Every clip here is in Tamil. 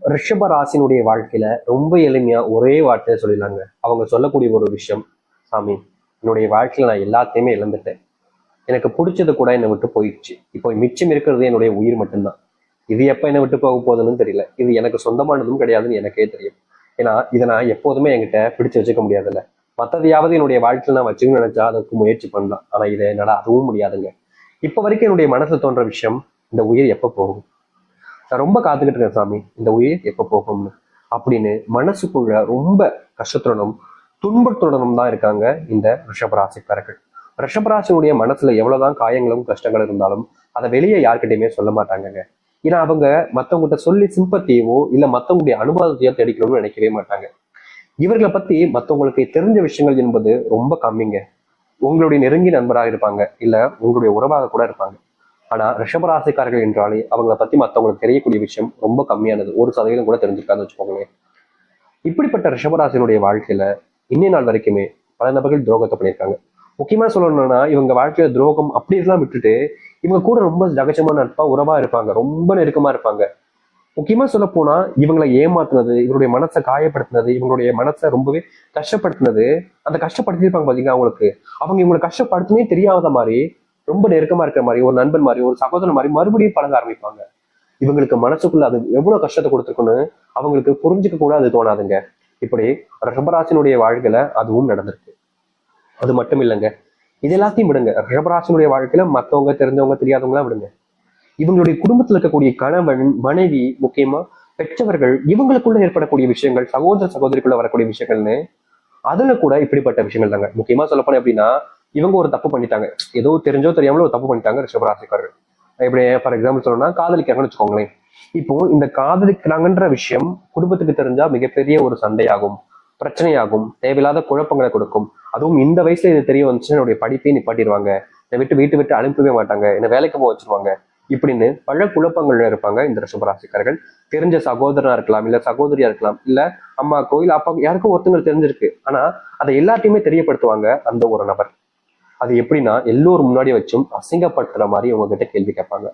ரிஷப ராசினுடைய வாழ்க்கையில ரொம்ப எளிமையா ஒரே வார்த்தையை சொல்லிடலாங்க. அவங்க சொல்லக்கூடிய ஒரு விஷயம், சாமி, என்னுடைய வாழ்க்கையில நான் எல்லாத்தையுமே இழந்துட்டேன். எனக்கு பிடிச்சது கூட என்னை விட்டு போயிடுச்சு. இப்போ மிச்சம் இருக்கிறது என்னுடைய உயிர் மட்டும்தான். இது எப்ப என்னை விட்டு போக போகுதுன்னு தெரியல. இது எனக்கு சொந்தமானதும் கிடையாதுன்னு எனக்கே தெரியும். ஏன்னா இதை நான் எப்போதுமே என்கிட்ட பிடிச்சு வச்சுக்க முடியாதுல்ல. மற்றதையாவது என்னுடைய வாழ்க்கையில நான் வச்சுக்கணும்னு நினைச்சா அதுக்கு முயற்சி பண்ணலாம். ஆனா இதை என்னால அதுவும் முடியாதுங்க. இப்ப வரைக்கும் என்னுடைய மனசுல தோன்ற விஷயம், இந்த உயிர் எப்ப போகும்? நான் ரொம்ப காத்துக்கிட்டு இருக்கேன் சாமி, இந்த உயிர் எப்ப போகும்னு அப்படின்னு மனசுக்குள்ள ரொம்ப கஷ்டத்துடனும் துன்பத்துடனும் தான் இருக்காங்க இந்த ரிஷபராசிக்காரர்கள். ரிஷபராசினுடைய மனசுல எவ்வளவுதான் காயங்களும் கஷ்டங்களும் இருந்தாலும் அதை வெளியே யார்கிட்டயுமே சொல்ல மாட்டாங்கங்க. ஏன்னா அவங்க மத்தவங்ககிட்ட சொல்லி சிம்பத்தியவோ இல்ல மத்தவங்களுடைய அனுபவத்தையோ தேடிக்கணும்னு நினைக்கவே மாட்டாங்க. இவர்களை பத்தி மத்தவங்களுக்கு தெரிஞ்ச விஷயங்கள் என்பது ரொம்ப கம்மிங்க. உங்களுடைய நெருங்கிய நண்பராக இருப்பாங்க, இல்ல உங்களுடைய உறவாக கூட இருப்பாங்க. ஆனா ரிஷபராசிக்காரர்கள் என்றாலே அவங்களை பத்தி மத்தவங்களுக்கு தெரியக்கூடிய விஷயம் ரொம்ப கம்மியானது. 1% கூட தெரிஞ்சிருக்காதுன்னு வச்சுக்கோங்களேன். இப்படிப்பட்ட ரிஷபராசினுடைய வாழ்க்கையில இன்னைய நாள் வரைக்குமே பல நபர்கள் துரோகத்தை பண்ணியிருக்காங்க. முக்கியமா சொல்லணும்னா இவங்க வாழ்க்கையில துரோகம் அப்படி எல்லாம் விட்டுட்டு இவங்க கூட ரொம்ப ஜகஜமான நட்பா உறவா இருப்பாங்க, ரொம்ப நெருக்கமா இருப்பாங்க. முக்கியமா சொல்ல போனா இவங்களை ஏமாத்துனது, இவருடைய மனசை காயப்படுத்தினது, இவங்களுடைய மனசை ரொம்பவே கஷ்டப்படுத்தினது, அந்த கஷ்டப்படுத்திருப்பாங்க பாத்தீங்கன்னா அவங்களுக்கு. அவங்க இவங்களை கஷ்டப்படுத்துனே தெரியாத மாதிரி, ரொம்ப நெருக்கமா இருக்கிற மாதிரி, ஒரு நண்பன் மாதிரி, ஒரு சகோதரன் மாதிரி மறுபடியும் பழக ஆரம்பிப்பாங்க. இவங்களுக்கு மனசுக்குள்ள அது எவ்வளவு கஷ்டத்தை கொடுத்துருக்குன்னு அவங்களுக்கு புரிஞ்சுக்க கூட அது தோணாதுங்க. இப்படி ரிஷபராசினுடைய வாழ்க்கையில அதுவும் நடந்திருக்கு. அது மட்டும் இல்லைங்க, இது எல்லாத்தையும் விடுங்க. ரிஷபராசினுடைய வாழ்க்கையில மத்தவங்க தெரிஞ்சவங்க தெரியாதவங்க எல்லாம் விடுங்க. இவங்களுடைய குடும்பத்துல இருக்கக்கூடிய கணவன், மனைவி, முக்கியமா பெற்றவர்கள், இவங்களுக்குள்ள ஏற்படக்கூடிய விஷயங்கள், சகோதர சகோதரிக்குள்ள வரக்கூடிய விஷயங்கள்னு அதுல கூட இப்படிப்பட்ட விஷயங்கள் தாங்க. முக்கியமா சொல்ல போனேன் அப்படின்னா, இவங்க ஒரு தப்பு பண்ணிட்டாங்க. ஏதோ தெரிஞ்சோ தெரியாமலோ ஒரு தப்பு பண்ணிட்டாங்க ரிஷபராசிக்காரர்கள். இப்படி ஃபார் எக்ஸாம்பிள் சொல்லணும்னா காதலிக்கிறாங்கன்னு வச்சுக்கோங்களேன். இப்போ இந்த காதலிக்கிறாங்கன்ற விஷயம் குடும்பத்துக்கு தெரிஞ்சா மிகப்பெரிய ஒரு சண்டையாகும், பிரச்சனையாகும், தேவையில்லாத குழப்பங்களை கொடுக்கும். அதுவும் இந்த வயசுல இது தெரிய வந்துச்சுன்னா என்னுடைய படிப்பையும் நிப்பாட்டிடுவாங்க, என்னை விட்டு வீட்டு விட்டு அனுப்பவே மாட்டாங்க, என்னை வேலைக்கு போக வச்சிருவாங்க, இப்படின்னு பல குழப்பங்கள்ல இருப்பாங்க இந்த ரிஷபராசிக்காரர்கள். தெரிஞ்ச சகோதரனா இருக்கலாம், இல்ல சகோதரியா இருக்கலாம், இல்ல அம்மாக்கோ இல்ல அப்பா யாருக்கும் ஒருத்தங்களுக்கு தெரிஞ்சிருக்கு. ஆனா அதை எல்லாத்தையுமே தெரியப்படுத்துவாங்க அந்த ஒரு நபர். அது எப்படின்னா எல்லோரும் முன்னாடி வச்சும் அசிங்கப்படுத்துற மாதிரி உங்ககிட்ட கேள்வி கேட்பாங்க.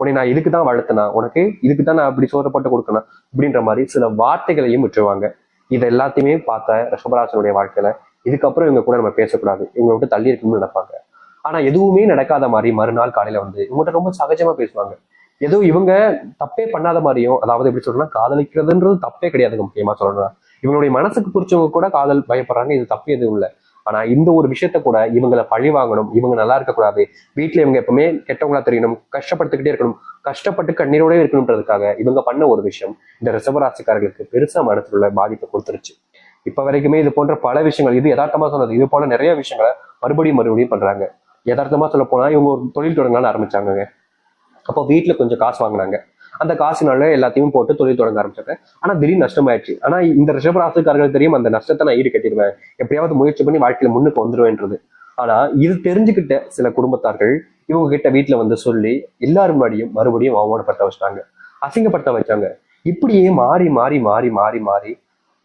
உன்னை நான் இதுக்கு தான் வளர்த்தனா, உனக்கு இதுக்கு தான் நான் அப்படி சோதப்பட்டு கொடுக்கணும் அப்படின்ற மாதிரி சில வார்த்தைகளையும் விட்டுருவாங்க. இதை எல்லாத்தையுமே பார்த்த ரிஷபராசனுடைய வாழ்க்கையில இதுக்கப்புறம் இவங்க கூட நம்ம பேசக்கூடாது, இவங்க விட்டு தள்ளி இருக்கணும்னு நினைப்பாங்க. ஆனா எதுவுமே நடக்காத மாதிரி மறுநாள் காலையில வந்து இவங்ககிட்ட ரொம்ப சகஜமா பேசுவாங்க. ஏதோ இவங்க தப்பே பண்ணாத மாதிரியும், அதாவது எப்படி சொல்லணும்னா காதலிக்கிறதுன்றது தப்பே கிடையாதுங்க. முக்கியமா சொல்லணும்னா இவங்களுடைய மனசுக்கு பிடிச்சவங்க கூட காதல் பயப்படுறாங்க, இது தப்பு எதுவும் இல்லை. ஆனா இந்த ஒரு விஷயத்த கூட இவங்களை பழி வாங்கணும், இவங்க நல்லா இருக்கக்கூடாது, வீட்டுல இவங்க எப்பவுமே கெட்டவங்களா தெரியணும், கஷ்டப்பட்டுக்கிட்டே இருக்கணும், கஷ்டப்பட்டு கண்ணீரோட இருக்கணும்ன்றதுக்காக இவங்க பண்ண ஒரு விஷயம் இந்த ரிஷபராசிக்காரர்களுக்கு பெருசா மனசுல உள்ள பாதிப்பை கொடுத்துருச்சு. இப்ப வரைக்குமே இது போன்ற பல விஷயங்கள், இது யதார்த்தமா சொன்னது, இது போல நிறைய விஷயங்களை மறுபடியும் மறுபடியும் பண்றாங்க. யதார்த்தமா சொல்ல போனா இவங்க ஒரு தொழில் தொடங்கலாம்னு ஆரம்பிச்சாங்க. அப்போ வீட்டுல கொஞ்சம் காசு வாங்கினாங்க. அந்த காசுனால எல்லாத்தையும் போட்டு தொழில் தொடங்க ஆரம்பிச்சாங்க. ஆனா திடீர்னு நஷ்டமாயிடுச்சு. ஆனா இந்த ரிஷபராசிக்காரர்கள் தெரியும் அந்த நஷ்டத்தை நான் ஈடு கட்டிடுவேன், எப்படியாவது முயற்சி பண்ணி வாழ்க்கையில முன்னுக்கு வந்துருவேன்றது. ஆனா இது தெரிஞ்சுக்கிட்ட சில குடும்பத்தார்கள் இவங்க கிட்ட வீட்டுல வந்து சொல்லி எல்லாரும் முன்னாடியும் மறுபடியும் அவமானப்படுத்த வச்சாங்க, அசிங்கப்படுத்த வச்சாங்க. இப்படியே மாறி மாறி மாறி மாறி மாறி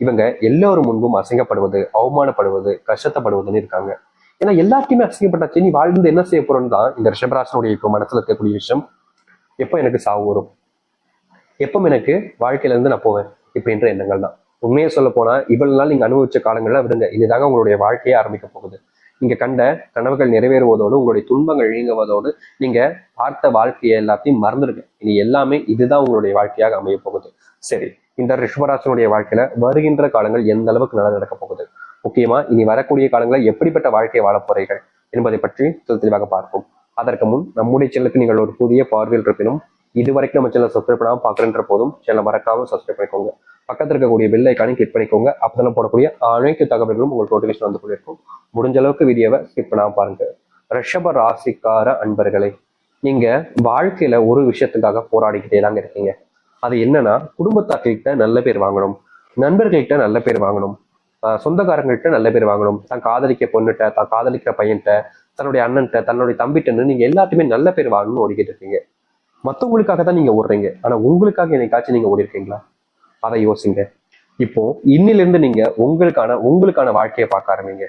இவங்க எல்லாரும் முன்பும் அசிங்கப்படுவது, அவமானப்படுவது, கஷ்டப்படுவதுன்னு இருக்காங்க. ஏன்னா எல்லாத்தையுமே அசிங்கப்பட்டாச்சு, நீ வாழ்ந்து என்ன செய்ய போறோம்னு தான் இந்த ரிஷபராசனுடைய இப்போ மனசுல இருக்கக்கூடிய விஷயம். எப்போ எனக்கு சாவு வரும், எப்போ எனக்கு வாழ்க்கையில இருந்து நான் போவேன், இப்படின்ற எண்ணங்கள் தான். உண்மையை சொல்ல போனா இவ்வளவு நாள் நீங்க அனுபவிச்ச காலங்கள்லாம் விடுங்க, இதுதாங்க உங்களுடைய வாழ்க்கையே ஆரம்பிக்க போகுது. நீங்க கண்ட கனவுகள் நிறைவேறுவதோடு, உங்களுடைய துன்பங்கள் நீங்குவதோடு, நீங்க பார்த்த வாழ்க்கையை எல்லாத்தையும் மறந்துடுங்க. இனி எல்லாமே இதுதான் உங்களுடைய வாழ்க்கையாக அமைய போகுது. சரி, இந்த ரிஷபராசனுடைய வாழ்க்கையில வருகின்ற காலங்கள் எந்த அளவுக்கு நல்லது நடக்க போகுது, முக்கியமா இனி வரக்கூடிய காலங்களில் எப்படிப்பட்ட வாழ்க்கையை வாழ போறீர்கள் என்பதை பற்றி தெளிவாக பார்ப்போம். அதற்கு முன் நம்முடைய சேனலுக்கு நீங்கள் ஒரு புதிய பார்வையில் இருப்பினும் இதுவரைக்கும் நம்ம சேனல் சப்ஸ்கிரைப் பண்ணாமல் பார்க்குறன்ற போதும் சேனலை மறக்காம சப்ஸ்கிரைப் பண்ணிக்கோங்க. பக்கத்தில் இருக்கக்கூடிய பெல் ஐக்கானையும் கிளிக் பண்ணிக்கோங்க. அப்பதான் போடக்கூடிய அனைத்து தகவல்களும் உங்களுக்கு நோட்டிஃபிகேஷன் வந்து கொண்டிருக்கும். முடிஞ்ச அளவுக்கு வீடியோவை ஸ்கிப் பண்ணாம பாருங்க. ரிஷப ராசிக்கார அன்பர்களே, நீங்க வாழ்க்கையில ஒரு விஷயத்துக்காக போராடிக்கிட்டே தாங்க இருக்கீங்க. அது என்னன்னா குடும்பத்தார்கிட்ட நல்ல பேர் வாங்கணும், நண்பர்கள்கிட்ட நல்ல பேர் வாங்கணும், சொந்தக்காரங்கள்ட்ட நல்ல பேர் வாங்கணும், தான் காதலிக்க பொண்ணுகிட்ட, தான் காதலிக்கிற பையன்கிட்ட, தன்னுடைய அண்ணன்கிட்ட, தன்னுடைய தம்பிட்டன்னு நீங்க எல்லாத்தையுமே நல்ல பேர் வாங்கணும்னு ஓடிக்கிட்டு இருக்கீங்க. மற்றவங்களுக்காக தான் நீங்க ஓடுறீங்க. ஆனா உங்களுக்காக என்னைக்காச்சும் நீங்க ஓடி இருக்கீங்களா? அதை யோசிங்க. இப்போ இன்னிலிருந்து நீங்க உங்களுக்கான வாழ்க்கையை பார்க்க ஆரம்பிங்க.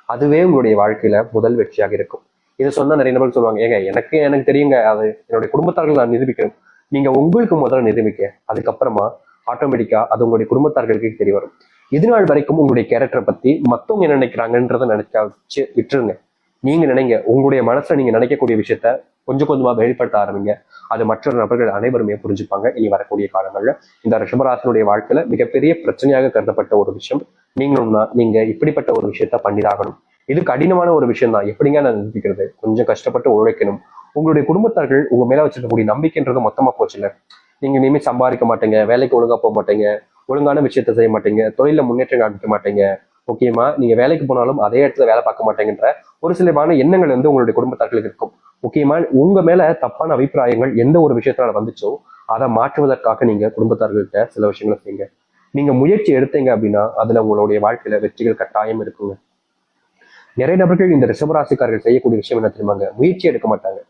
அதுவே உங்களுடைய வாழ்க்கையில முதல் வெற்றியாக இருக்கும். இதை சொன்னா நிறைய நபர்கள் சொல்லுவாங்க, ஏங்க எனக்கு தெரியுங்க, அது என்னுடைய குடும்பத்தார்கள் நான் நிரூபிக்கணும். நீங்க உங்களுக்கு முதல்ல நிரூபிக்க, அதுக்கப்புறமா ஆட்டோமேட்டிக்கா அது உங்களுடைய குடும்பத்தார்களுக்கு தெரிய வரும். இது நாள் வரைக்கும் உங்களுடைய கேரக்டரை பத்தி மத்தவங்க என்ன நினைக்கிறாங்கன்றத நினைச்சா வச்சு விட்டுருங்க. நீங்க நினைங்க, உங்களுடைய மனசுல நீங்க நினைக்கக்கூடிய விஷயத்த கொஞ்சம் கொஞ்சமா வெளிப்படுத்த ஆரம்பிங்க. அது மற்ற நபர்கள் அனைவருமே புரிஞ்சுப்பாங்க. இனி வரக்கூடிய காலங்கள்ல இந்த ரிஷபராசினுடைய வாழ்க்கையில மிகப்பெரிய பிரச்சனையாக கருதப்பட்ட ஒரு விஷயம், நீங்களும்னா நீங்க இப்படிப்பட்ட ஒரு விஷயத்த பண்ணிதாகணும். இது கடினமான ஒரு விஷயம் தான். எப்படிங்க நான் நிரூபிக்கிறது? கொஞ்சம் கஷ்டப்பட்டு உழைக்கணும். உங்களுடைய குடும்பத்தார்கள் உங்க மேல வச்சிருக்கக்கூடிய நம்பிக்கைன்றது மொத்தமா போச்சுல்ல. நீங்க இனிமே சம்பாதிக்க மாட்டீங்க, வேலைக்கு ஒழுங்கா போக மாட்டீங்க, ஒழுங்கான விஷயத்த செய்ய மாட்டீங்க, தொழில முன்னேற்றம் காமிக்க மாட்டீங்க. முக்கியமா நீங்க வேலைக்கு போனாலும் அதே இடத்துல வேலை பார்க்க மாட்டேங்கன்ற ஒரு சிலமான எண்ணங்கள் உங்களுடைய குடும்பத்தார்களுக்கு இருக்கும். முக்கியமா உங்க மேல தப்பான அபிப்பிராயங்கள் எந்த ஒரு விஷயத்தினால வந்துச்சோ அதை மாற்றுவதற்காக நீங்க குடும்பத்தார்கள்ட்ட சில விஷயங்களை செய்யுங்க. நீங்க முயற்சி எடுத்தீங்க அப்படின்னா அதுல உங்களுடைய வாழ்க்கையில வெற்றிகள் கட்டாயம் இருக்குங்க. நிறைய நபர்கள் இந்த ரிஷபராசிக்காரர்கள் செய்யக்கூடிய விஷயம் என்ன தெரியுமாங்க? முயற்சி எடுக்க மாட்டாங்க.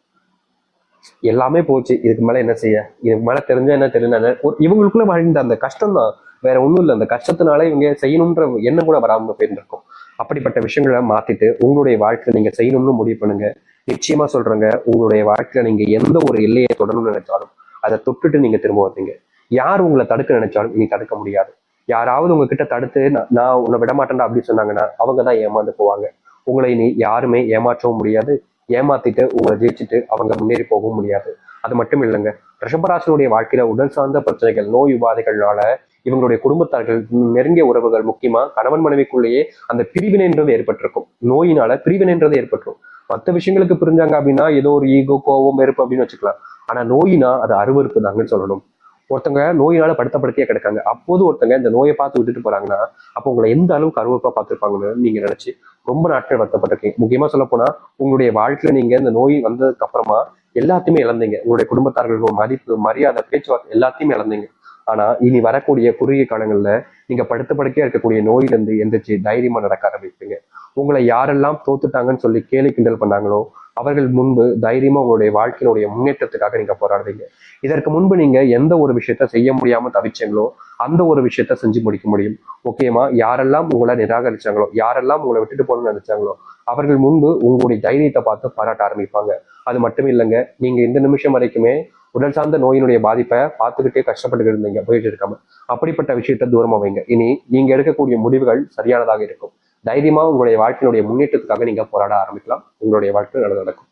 எல்லாமே போச்சு, இதுக்கு மேல என்ன செய்ய, இதுக்கு மேல தெரிஞ்சா என்ன தெரிஞ்ச இவங்களுக்குள்ள வாழ்ந்த அந்த கஷ்டம் தான், வேற ஒண்ணும் இல்லை. அந்த கஷ்டத்தினால இவங்க செய்யணும்ன்ற எண்ணம் கூட வராம போயிருந்திருக்கும். அப்படிப்பட்ட விஷயங்களை மாத்திட்டு உங்களுடைய வாழ்க்கையில நீங்க செய்யணும்னு முடிவு பண்ணுங்க. நிச்சயமா சொல்றேங்க, உங்களுடைய வாழ்க்கையில நீங்க எந்த ஒரு எல்லையை தொடரணும்னு நினைச்சாலும் அதை தொட்டுட்டு நீங்க திரும்ப வந்தீங்க. யார் உங்களை தடுக்க நினைச்சாலும் இனி தடுக்க முடியாது. யாராவது உங்ககிட்ட தடுத்து நான் உன்னை விட மாட்டேன்டா அப்படின்னு சொன்னாங்கன்னா அவங்க தான் ஏமாந்து போவாங்க. உங்களை இனி யாருமே ஏமாற்றவும் முடியாது. ஏமாத்திட்டு உங்களை ஜெயிச்சுட்டு அவங்க முன்னேறி போகவும் முடியாது. அது மட்டும் இல்லைங்க, ரிஷபராசினுடைய வாழ்க்கையில உடல் சார்ந்த பிரச்சனைகள், நோய் உபாதைகள்னால இவங்களுடைய குடும்பத்தார்கள், நெருங்கிய உறவுகள், முக்கியமா கணவன் மனைவிக்குள்ளேயே அந்த பிரிவினைன்றது ஏற்பட்டிருக்கும். நோயினால பிரிவினைன்றது ஏற்பட்டுரும். மற்ற விஷயங்களுக்கு பிரிஞ்சாங்க அப்படின்னா ஏதோ ஒரு ஈகோ, கோவம், வெறுப்பு அப்படின்னு வச்சுக்கலாம். ஆனா நோயினா அது அருவருப்பு தாங்கன்னு சொல்லணும். ஒருத்தங்க நோயினால படுத்த படுக்கையா கிடக்காங்க, அப்போது ஒருத்தங்க இந்த நோயை பார்த்து விட்டுட்டு போறாங்கன்னா அப்போ உங்களை எந்த அளவுக்கு அருவருப்பா பார்த்துருப்பாங்கன்னு நீங்க நினைச்சு ரொம்ப நாட்கள் வருத்தப்பட்டிருக்கீங்க. முக்கியமா சொல்ல போனா உங்களுடைய வாழ்க்கையில நீங்க இந்த நோய் வந்ததுக்கு அப்புறமா எல்லாத்தையுமே இழந்தீங்க. உங்களுடைய குடும்பத்தார்கள் மதிப்பு, மரியாதை, பேச்சுவார்த்தை எல்லாத்தையுமே இழந்தீங்க. ஆனா இனி வரக்கூடிய குறுகிய காலங்கள்ல நீங்க படுத்த படுக்கையா இருக்கக்கூடிய நோயிலிருந்து எந்திரிச்சு தைரியமா நடக்க ஆரம்பிப்பீங்க. உங்களை யாரெல்லாம் தோத்துட்டாங்கன்னு சொல்லி கேலி கிண்டல் பண்ணாங்களோ அவர்கள் முன்பு தைரியமா உங்களுடைய வாழ்க்கையினுடைய முன்னேற்றத்துக்காக நீங்க போராடுவீங்க. இதற்கு முன்பு நீங்க எந்த ஒரு விஷயத்த செய்ய முடியாம தவிச்சீங்களோ அந்த ஒரு விஷயத்த செஞ்சு முடிக்க முடியும். முக்கியமா யாரெல்லாம் உங்களை நிராகரிச்சாங்களோ, யாரெல்லாம் உங்களை விட்டுட்டு போகணும்னு நினைச்சாங்களோ அவர்கள் முன்பு உங்களுடைய தைரியத்தை பார்த்து பாராட்ட ஆரம்பிப்பாங்க. அது மட்டும் இல்லைங்க, நீங்க இந்த நிமிஷம் வரைக்குமே உடல் சார்ந்த நோயினுடைய பாதிப்பை பார்த்துக்கிட்டே கஷ்டப்பட்டு இருந்தீங்க, போயிட்டு இருக்காம. அப்படிப்பட்ட விஷயத்த தூரமா வைங்க. இனி நீங்க எடுக்கக்கூடிய முடிவுகள் சரியானதாக இருக்கும். தைரியமா உங்களுடைய வாழ்க்கையினுடைய முன்னேற்றத்துக்காக நீங்க போராட ஆரம்பிக்கலாம். உங்களுடைய வாழ்க்கை நல்லது நடக்கும்.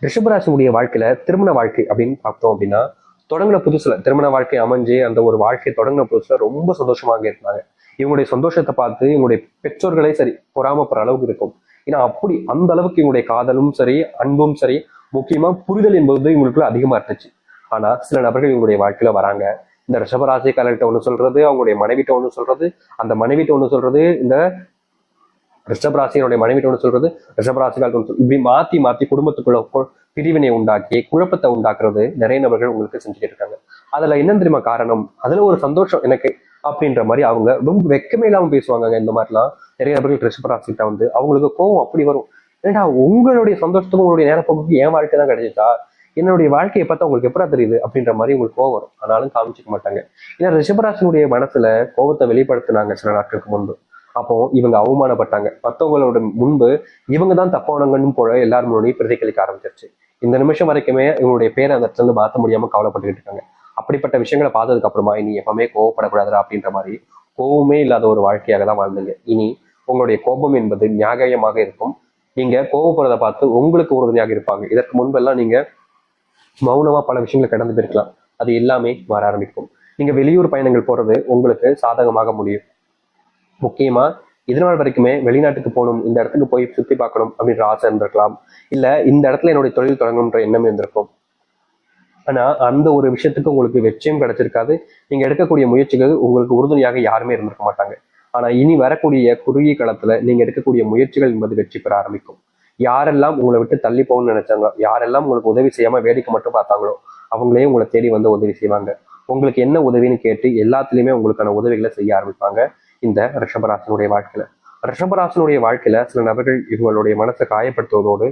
ரிஷபராசினுடைய வாழ்க்கையில திருமண வாழ்க்கை அப்படின்னு பார்த்தோம் அப்படின்னா, தொடங்கின புதுசுல திருமண வாழ்க்கை அமைஞ்சு அந்த ஒரு வாழ்க்கையை தொடங்கின புதுசுல ரொம்ப சந்தோஷமாக இருந்தாங்க. இவங்களுடைய சந்தோஷத்தை பார்த்து இவங்களுடைய பெற்றோர்களே சரி பொறாமப்படுற அளவுக்கு இருக்கும். ஏன்னா அப்படி அந்த அளவுக்கு இவங்களுடைய காதலும் சரி, அன்பும் சரி, முக்கியமா புரிதல் என்பது இவங்களுக்குள்ள அதிகமா இருந்துச்சு. ஆனா சில நபர்கள் இவங்களுடைய வாழ்க்கையில வராங்க. இந்த ரிஷபராசிக்காரர்கிட்ட ஒண்ணு சொல்றது, அவங்களுடைய மனைவிட்ட ஒண்ணு சொல்றது, அந்த மனைவிட்ட ஒண்ணு சொல்றது, இந்த ரிஷபராசினுடைய மனைவிட்ட ஒண்ணு சொல்றது, ரிஷபராசிக்காரர்கள் இப்படி மாத்தி மாத்தி குடும்பத்துக்குள்ள பிரிவினை உண்டாக்கி குழப்பத்தை உண்டாக்குறது நிறைய நபர்கள் உங்களுக்கு செஞ்சுட்டு இருக்காங்க. அதுல என்ன தெரியுமா காரணம்? அதுல ஒரு சந்தோஷம் எனக்கு அப்படின்ற மாதிரி அவங்க ரொம்ப வெக்கமே இல்லாம பேசுவாங்க. இந்த மாதிரிலாம் நிறைய நபர்கள் ரிஷபராசிட்ட அவங்களுக்கு கோவம் அப்படி வரும். ஏன்னா உங்களுடைய சந்தோஷத்துக்கும் உங்களுடைய நேரப்போக்கு என் வாழ்க்கை தான் கிடைச்சிச்சா, என்னுடைய வாழ்க்கையை பார்த்தா உங்களுக்கு எப்படா தெரியுது அப்படின்ற மாதிரி உங்களுக்கு கோவம் வரும். ஆனாலும் காமிச்சிக்க மாட்டாங்க. ஏன்னா ரிஷபராசினுடைய மனசுல கோவத்தை வெளிப்படுத்தினாங்க சில நாட்களுக்கு முன்பு. அப்போ இவங்க அவமானப்பட்டாங்க. மற்றவங்களோட முன்பு இவங்க தான் தப்பானவங்கன்னு போல எல்லாரும் முன்னாடியும் பிரதிகளிக்க ஆரம்பிச்சிருச்சு. இந்த நிமிஷம் வரைக்குமே இவங்களுடைய பேரை அந்த இடத்துல இருந்து மாற்ற முடியாம கவலைப்பட்டுக்கிட்டு இருக்காங்க. அப்படிப்பட்ட விஷயங்களை பார்த்ததுக்கு அப்புறமா இனி எப்பவுமே கோவப்படக்கூடாதுடா அப்படின்ற மாதிரி கோபமே இல்லாத ஒரு வாழ்க்கையாக தான் வாழ்ந்தீங்க. இனி உங்களுடைய கோபம் என்பது நியாயமாக இருக்கும். நீங்க கோபப்படுறத பார்த்து உங்களுக்கு உறுதுணையாக இருப்பாங்க. இதற்கு முன்பெல்லாம் நீங்க மௌனமா பல விஷயங்களை கடந்து போயிருக்கலாம். அது எல்லாமே வர ஆரம்பிக்கும். நீங்க வெளியூர் பயணங்கள் போறது உங்களுக்கு சாதகமாக முடியும். முக்கியமா இதனால் வரைக்குமே வெளிநாட்டுக்கு போகணும், இந்த இடத்துக்கு போய் சுத்தி பார்க்கணும் அப்படின்ற ஆசை இருந்திருக்கலாம். இல்ல இந்த இடத்துல என்னுடைய தொழில் தொடங்கணுன்ற எண்ணம் இருந்திருக்கும். ஆனா அந்த ஒரு விஷயத்துக்கு உங்களுக்கு வெற்றியும் கிடைச்சிருக்காது. நீங்க எடுக்கக்கூடிய முயற்சிகள் உங்களுக்கு உறுதுணையாக யாருமே இருந்திருக்க மாட்டாங்க. ஆனா இனி வரக்கூடிய குறுகிய காலத்துல நீங்க எடுக்கக்கூடிய முயற்சிகள் என்பது வெற்றி பெற ஆரம்பிக்கும். யாரெல்லாம் உங்களை விட்டு தள்ளி போகணும்னு நினைச்சாங்களோ, யாரெல்லாம் உங்களுக்கு உதவி செய்யாம வேடிக்கை மட்டும் பார்த்தாங்களோ அவங்களே உங்களை தேடி வந்து உதவி செய்வாங்க. உங்களுக்கு என்ன உதவின்னு கேட்டு எல்லாத்துலயுமே உங்களுக்கான உதவிகளை செய்ய ஆரம்பிப்பாங்க. இந்த ரிஷபராசினுடைய வாழ்க்கையில சில நபர்கள் இவங்களுடைய மனசை காயப்படுத்துவதோடு